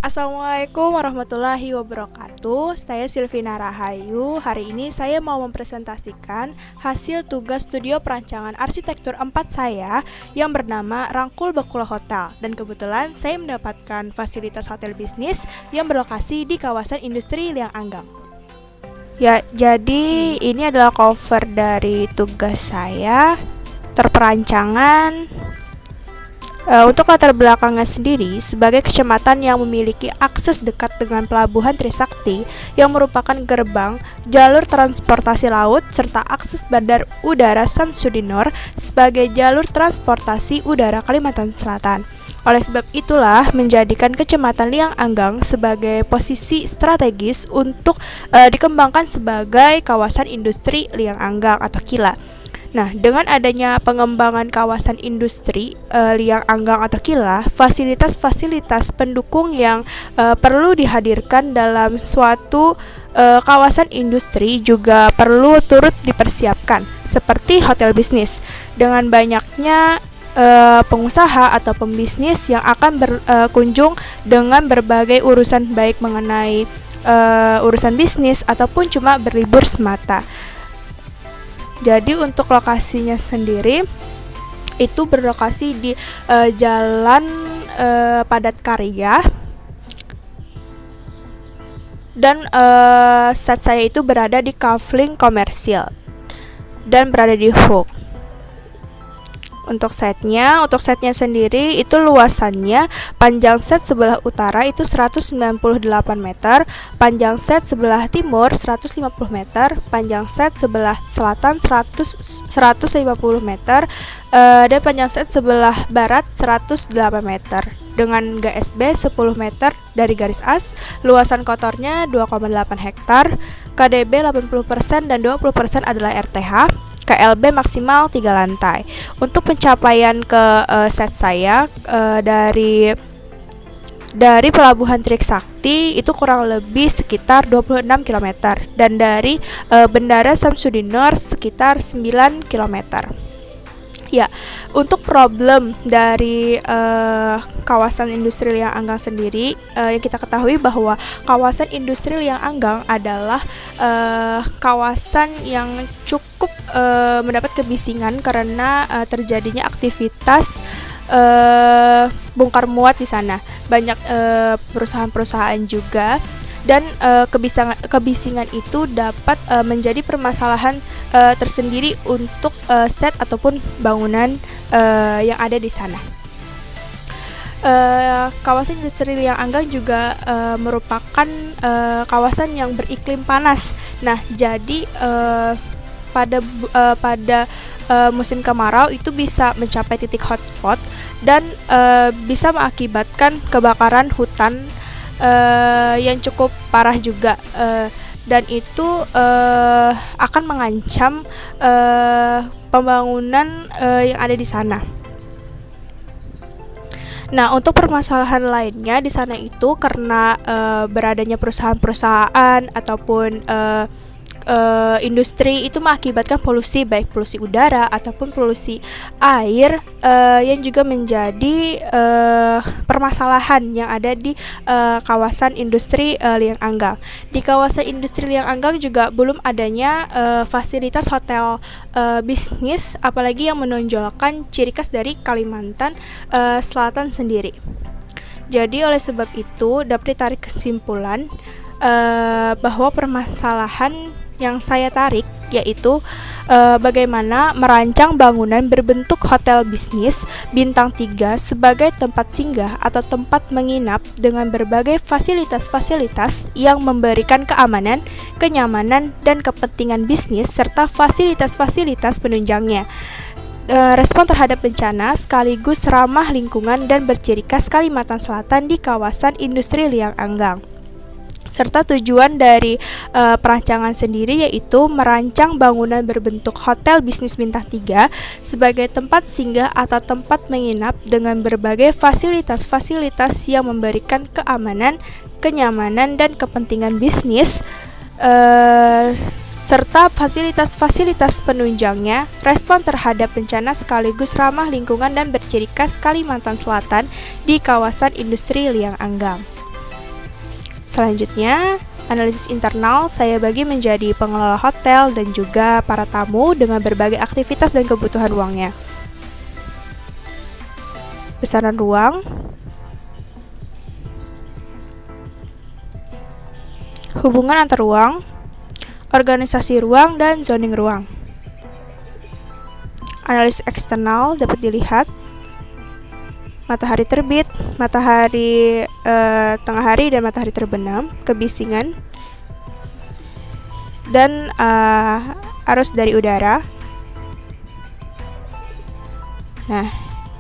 Assalamualaikum warahmatullahi wabarakatuh. Saya Silvina Rahayu. Hari ini saya mau mempresentasikan hasil tugas studio perancangan arsitektur 4 saya yang bernama Rangkul Bakula Hotel. Dan kebetulan saya mendapatkan fasilitas hotel bisnis yang berlokasi di kawasan industri Liang Anggang. Ya, jadi ini adalah cover dari tugas saya terperancangan. Untuk latar belakangnya sendiri, sebagai kecamatan yang memiliki akses dekat dengan Pelabuhan Trisakti yang merupakan gerbang jalur transportasi laut serta akses Bandar Udara Samsudinor sebagai jalur transportasi udara Kalimantan Selatan. Oleh sebab itulah menjadikan Kecamatan Liang Anggang sebagai posisi strategis untuk dikembangkan sebagai kawasan industri Liang Anggang atau KILA. Nah, dengan adanya pengembangan kawasan industri Liang Anggang atau KILA, fasilitas-fasilitas pendukung yang perlu dihadirkan dalam suatu kawasan industri juga perlu turut dipersiapkan, seperti hotel bisnis. Dengan banyaknya pengusaha atau pembisnis yang akan berkunjung dengan berbagai urusan, baik mengenai urusan bisnis ataupun cuma berlibur semata. Jadi untuk lokasinya sendiri itu berlokasi di Jalan Padat Karya, dan set saya itu berada di Kavling Komersil dan berada di Hook. Untuk setnya sendiri itu luasannya panjang set sebelah utara itu 198 meter, panjang set sebelah timur 150 meter, panjang set sebelah selatan 150 meter, dan panjang set sebelah barat 108 meter. Dengan GSB 10 meter dari garis as, luasan kotornya 2,8 hektar, KDB 80% dan 20% adalah RTH. KLB maksimal 3 lantai. Untuk pencapaian ke set saya dari Pelabuhan Trisakti itu kurang lebih sekitar 26 km dan dari Bandara Samsudinor sekitar 9 km. Ya, untuk problem dari kawasan industri Liang Anggang sendiri, yang kita ketahui bahwa kawasan industri Liang Anggang adalah kawasan yang cukup mendapat kebisingan karena terjadinya aktivitas bongkar muat di sana. Banyak perusahaan-perusahaan juga. Dan kebisingan itu dapat menjadi permasalahan tersendiri untuk set ataupun bangunan yang ada di sana. Kawasan industri Liang Anggang juga merupakan kawasan yang beriklim panas. Nah, jadi pada musim kemarau itu bisa mencapai titik hotspot dan bisa mengakibatkan kebakaran hutan yang cukup parah juga, dan itu akan mengancam pembangunan yang ada di sana. Nah, untuk permasalahan lainnya di sana itu karena beradanya perusahaan-perusahaan ataupun industri itu mengakibatkan polusi, baik polusi udara ataupun polusi air, yang juga menjadi permasalahan yang ada di kawasan industri Liang Anggang. Di kawasan industri Liang Anggang juga belum adanya fasilitas hotel bisnis, apalagi yang menonjolkan ciri khas dari Kalimantan Selatan sendiri. Jadi oleh sebab itu dapat ditarik kesimpulan bahwa permasalahan yang saya tarik yaitu bagaimana merancang bangunan berbentuk hotel bisnis bintang 3 sebagai tempat singgah atau tempat menginap dengan berbagai fasilitas-fasilitas yang memberikan keamanan, kenyamanan, dan kepentingan bisnis serta fasilitas-fasilitas penunjangnya. Respon terhadap bencana sekaligus ramah lingkungan dan berciri khas Kalimantan Selatan di kawasan industri Liang Anggang. Serta tujuan dari perancangan sendiri yaitu merancang bangunan berbentuk hotel bisnis bintang 3 sebagai tempat singgah atau tempat menginap dengan berbagai fasilitas-fasilitas yang memberikan keamanan, kenyamanan, dan kepentingan bisnis, serta fasilitas-fasilitas penunjangnya, respon terhadap bencana sekaligus ramah lingkungan dan berciri khas Kalimantan Selatan di kawasan industri Liang Anggang. Selanjutnya, analisis internal saya bagi menjadi pengelola hotel dan juga para tamu dengan berbagai aktivitas dan kebutuhan ruangnya. Besaran ruang, hubungan antar ruang, organisasi ruang, dan zoning ruang. Analisis eksternal dapat dilihat matahari terbit, matahari tengah hari, dan matahari terbenam, kebisingan, dan arus dari udara. Nah,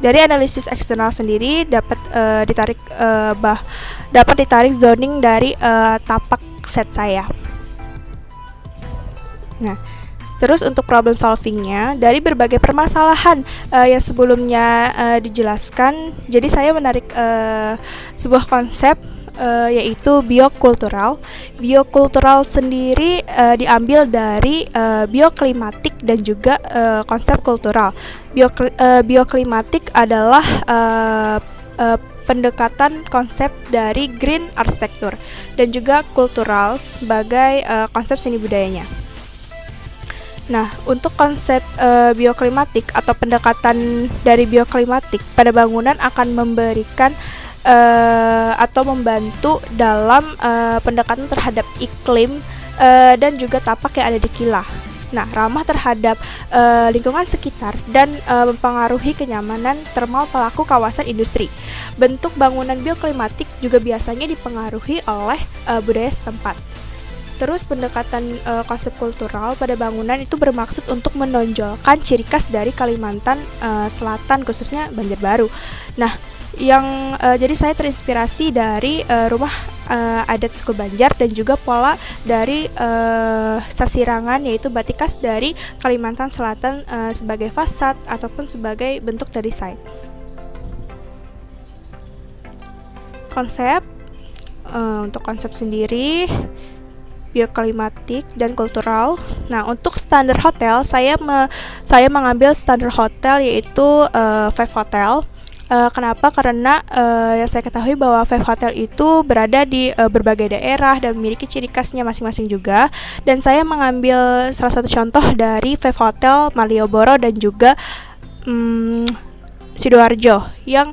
dari analisis eksternal sendiri dapat ditarik zoning dari tapak set saya. Nah, terus untuk problem solvingnya, dari berbagai permasalahan yang sebelumnya dijelaskan, jadi saya menarik sebuah konsep yaitu biokultural. Biokultural sendiri diambil dari bioklimatik dan juga konsep kultural. Bioklimatik adalah pendekatan konsep dari green arsitektur dan juga kultural sebagai konsep seni budayanya. Nah, untuk konsep bioklimatik atau pendekatan dari bioklimatik pada bangunan akan memberikan atau membantu dalam pendekatan terhadap iklim dan juga tapak yang ada di kilah. Nah, ramah terhadap lingkungan sekitar dan mempengaruhi kenyamanan termal pelaku kawasan industri. Bentuk bangunan bioklimatik juga biasanya dipengaruhi oleh budaya setempat. Terus pendekatan konsep kultural pada bangunan itu bermaksud untuk menonjolkan ciri khas dari Kalimantan Selatan, khususnya Banjarbaru. Nah, jadi saya terinspirasi dari rumah adat suku Banjar dan juga pola dari sasirangan, yaitu batik khas dari Kalimantan Selatan sebagai fasad ataupun sebagai bentuk dari site. Konsep untuk konsep sendiri bioklimatik dan kultural. Nah, untuk standar hotel saya mengambil standar hotel yaitu Five Hotel. Kenapa? Karena yang saya ketahui bahwa Five Hotel itu berada di berbagai daerah dan memiliki ciri khasnya masing-masing juga. Dan saya mengambil salah satu contoh dari Five Hotel Malioboro dan juga Sidoarjo yang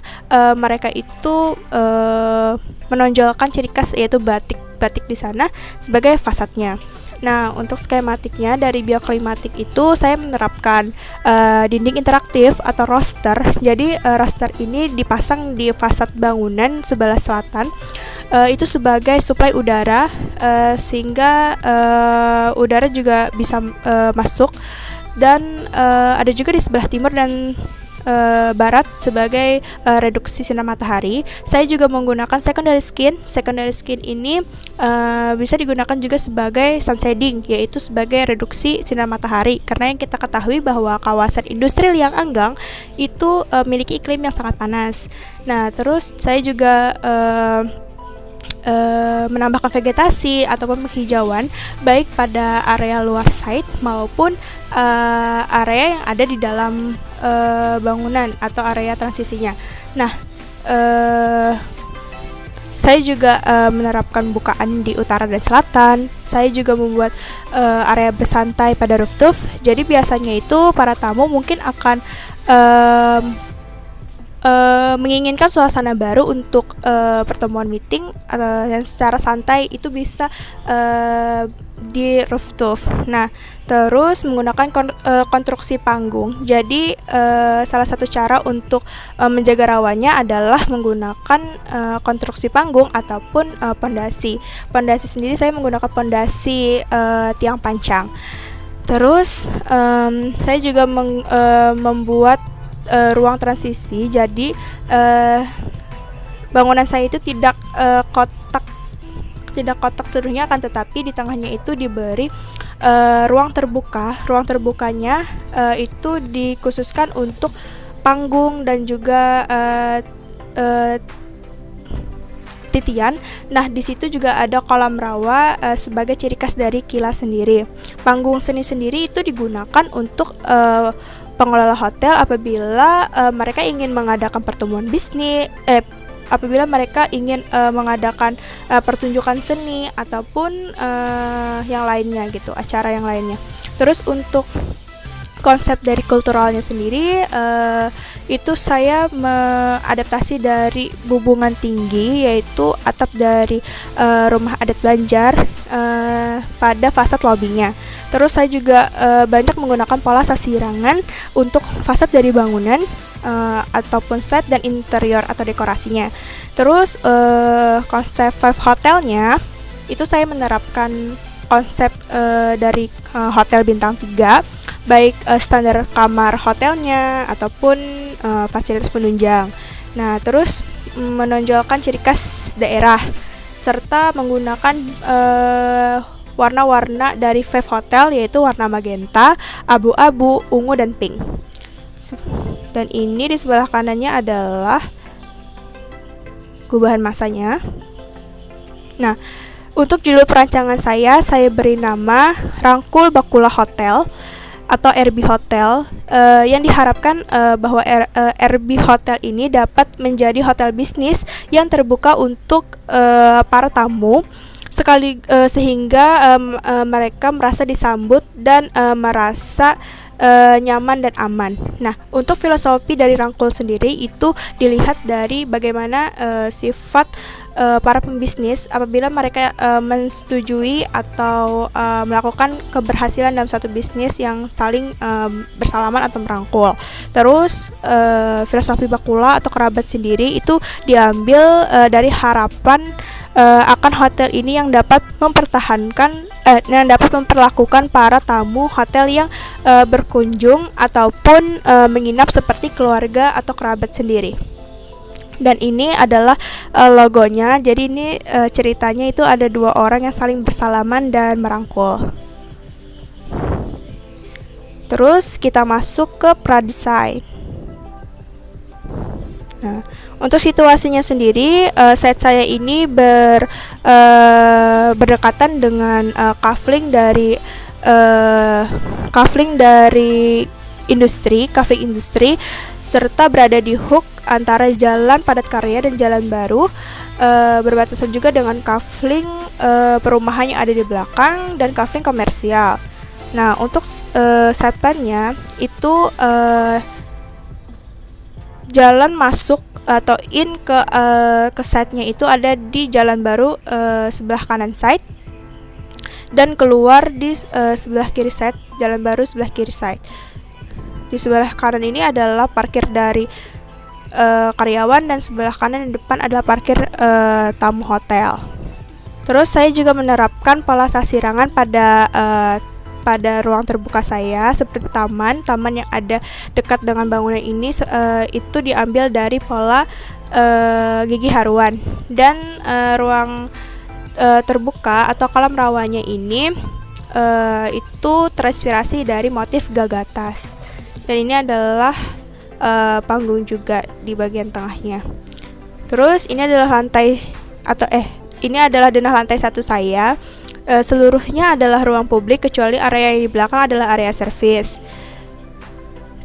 mereka itu menonjolkan ciri khas yaitu batik di sana sebagai fasadnya. Nah, untuk skematiknya dari bioklimatik itu saya menerapkan dinding interaktif atau roster. Jadi roster ini dipasang di fasad bangunan sebelah selatan. Itu sebagai suplai udara sehingga udara juga bisa masuk, dan ada juga di sebelah timur dan barat sebagai reduksi sinar matahari. Saya juga menggunakan secondary skin. Secondary skin ini bisa digunakan juga sebagai sun shading, yaitu sebagai reduksi sinar matahari. Karena yang kita ketahui bahwa kawasan industri Liang Anggang itu memiliki iklim yang sangat panas. Nah, terus saya juga menambahkan vegetasi ataupun penghijauan baik pada area luar site maupun area yang ada di dalam bangunan atau area transisinya. Nah, saya juga menerapkan bukaan di utara dan selatan. Saya juga membuat area bersantai pada rooftop. Jadi biasanya itu para tamu mungkin akan menginginkan suasana baru untuk pertemuan meeting yang secara santai itu bisa di rooftop. Nah, terus menggunakan konstruksi panggung. Jadi salah satu cara untuk menjaga rawanya adalah menggunakan konstruksi panggung ataupun pondasi. Pondasi sendiri saya menggunakan pondasi tiang pancang. Terus saya juga membuat ruang transisi. Jadi bangunan saya itu tidak kotak seluruhnya, akan tetapi di tengahnya itu diberi ruang terbuka. Ruang terbukanya itu dikhususkan untuk panggung dan juga titian. Nah, di situ juga ada kolam rawa sebagai ciri khas dari kilas sendiri. Panggung seni sendiri itu digunakan untuk pengelola hotel apabila mereka ingin mengadakan pertemuan bisnis, apabila mereka ingin mengadakan pertunjukan seni ataupun yang lainnya gitu, acara yang lainnya. Terus untuk konsep dari kulturalnya sendiri, itu saya mengadaptasi dari Bubungan Tinggi, yaitu atap dari rumah adat Banjar pada fasad lobbynya. Terus saya juga banyak menggunakan pola sasirangan untuk fasad dari bangunan ataupun set dan interior atau dekorasinya. Terus konsep Five Hotelnya itu saya menerapkan konsep dari hotel bintang 3, baik standar kamar hotelnya ataupun fasilitas penunjang. Nah, terus menonjolkan ciri khas daerah serta menggunakan warna-warna dari Five Hotel, yaitu warna magenta, abu-abu, ungu, dan pink. Dan ini di sebelah kanannya adalah gubahan masanya. Nah, untuk judul perancangan saya beri nama Rangkul Bakula Hotel atau RB Hotel, yang diharapkan bahwa RB Hotel ini dapat menjadi hotel bisnis yang terbuka untuk para tamu sehingga mereka merasa disambut dan merasa nyaman dan aman. Nah, untuk filosofi dari Rangkul sendiri itu dilihat dari bagaimana sifat para pembisnis apabila mereka menyetujui atau melakukan keberhasilan dalam satu bisnis yang saling bersalaman atau merangkul. Terus filosofi Bakula atau kerabat sendiri itu diambil dari harapan akan hotel ini yang dapat memperlakukan para tamu hotel yang berkunjung ataupun menginap seperti keluarga atau kerabat sendiri. Dan ini adalah logonya. Jadi ini ceritanya itu ada 2 orang yang saling bersalaman dan merangkul. Terus kita masuk ke pradesain. Nah, untuk situasinya sendiri, set saya ini berdekatan dengan kafling dari kafling industri, serta berada di hook antara Jalan Padat Karya dan Jalan Baru, berbatasan juga dengan kafling perumahan yang ada di belakang dan kafling komersial. Nah, untuk set plan-nya itu jalan masuk atau in ke setnya itu ada di Jalan Baru sebelah kanan side, dan keluar di sebelah kiri side, Jalan Baru sebelah kiri side. Di sebelah kanan ini adalah parkir dari karyawan, dan sebelah kanan dan depan adalah parkir tamu hotel. Terus saya juga menerapkan pola sasirangan pada ruang terbuka saya, seperti taman yang ada dekat dengan bangunan ini itu diambil dari pola gigi haruan, dan ruang terbuka atau kolam rawanya ini itu terinspirasi dari motif gagatas, dan ini adalah panggung juga di bagian tengahnya. Terus ini adalah ini adalah denah lantai 1 saya. Seluruhnya adalah ruang publik kecuali area yang di belakang adalah area servis.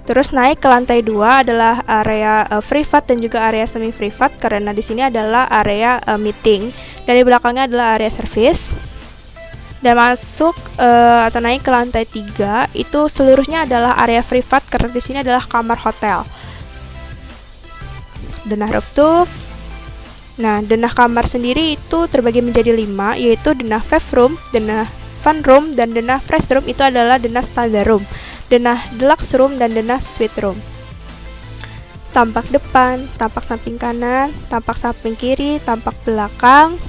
Terus naik ke lantai 2 adalah area privat dan juga area semi privat, karena di sini adalah area meeting, dan di belakangnya adalah area servis. Dan masuk atau naik ke lantai 3 itu seluruhnya adalah area privat, karena di sini adalah kamar hotel. Denah rooftop. Nah, denah kamar sendiri itu terbagi menjadi 5, yaitu denah Five Room, denah Fun Room, dan denah Fresh Room itu adalah denah Standard Room, denah Deluxe Room, dan denah Suite Room. Tampak depan, tampak samping kanan, tampak samping kiri, tampak belakang,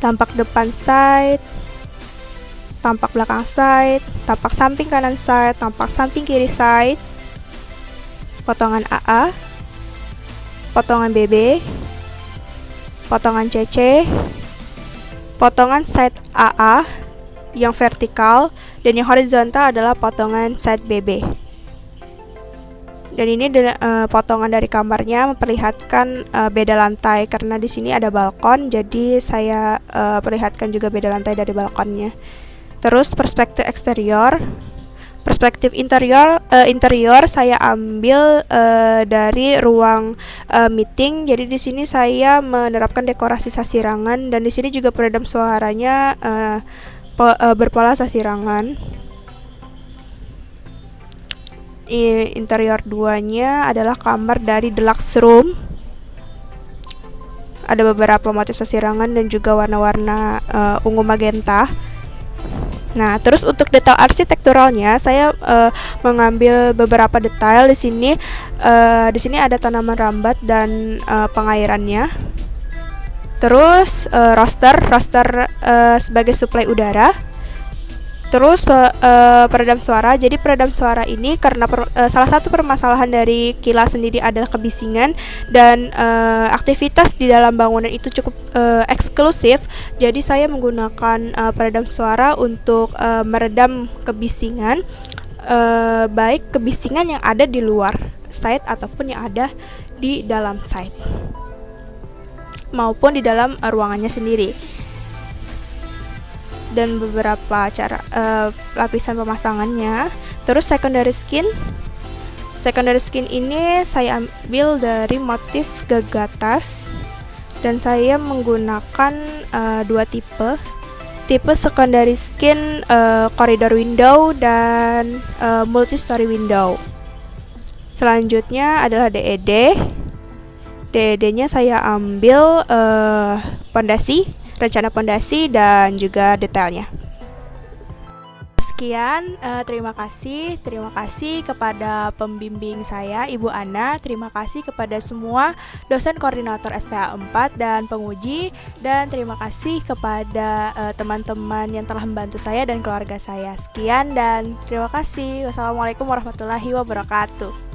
tampak depan side, tampak belakang side, tampak samping kanan side, tampak samping kiri side, potongan AA, potongan BB, potongan CC, potongan side AA yang vertikal, dan yang horizontal adalah potongan side BB. Dan ini potongan dari kamarnya memperlihatkan beda lantai, karena di sini ada balkon, jadi saya perlihatkan juga beda lantai dari balkonnya. Terus perspektif eksterior Perspektif interior saya ambil dari ruang meeting. Jadi di sini saya menerapkan dekorasi sasirangan, dan di sini juga peredam suaranya berpola sasirangan. Interior 2-nya adalah kamar dari deluxe room. Ada beberapa motif sasirangan dan juga warna-warna ungu magenta. Nah, terus untuk detail arsitekturalnya saya mengambil beberapa detail di sini. Di sini ada tanaman rambat dan pengairannya. Terus roster sebagai suplai udara. Terus peredam suara. Jadi peredam suara ini karena salah satu permasalahan dari kilas sendiri adalah kebisingan, dan aktivitas di dalam bangunan itu cukup eksklusif. Jadi saya menggunakan peredam suara untuk meredam kebisingan, baik kebisingan yang ada di luar site ataupun yang ada di dalam site maupun di dalam ruangannya sendiri. Dan beberapa cara lapisan pemasangannya. Terus secondary skin ini saya ambil dari motif gagatas, dan saya menggunakan dua tipe secondary skin, corridor window dan multi-story window. Selanjutnya adalah DED. DED-nya saya ambil rencana pondasi dan juga detailnya. Sekian, terima kasih kepada pembimbing saya, Ibu Ana. Terima kasih kepada semua dosen koordinator SPH 4 dan penguji, dan terima kasih kepada teman-teman yang telah membantu saya dan keluarga saya. Sekian dan terima kasih. Wassalamualaikum warahmatullahi wabarakatuh.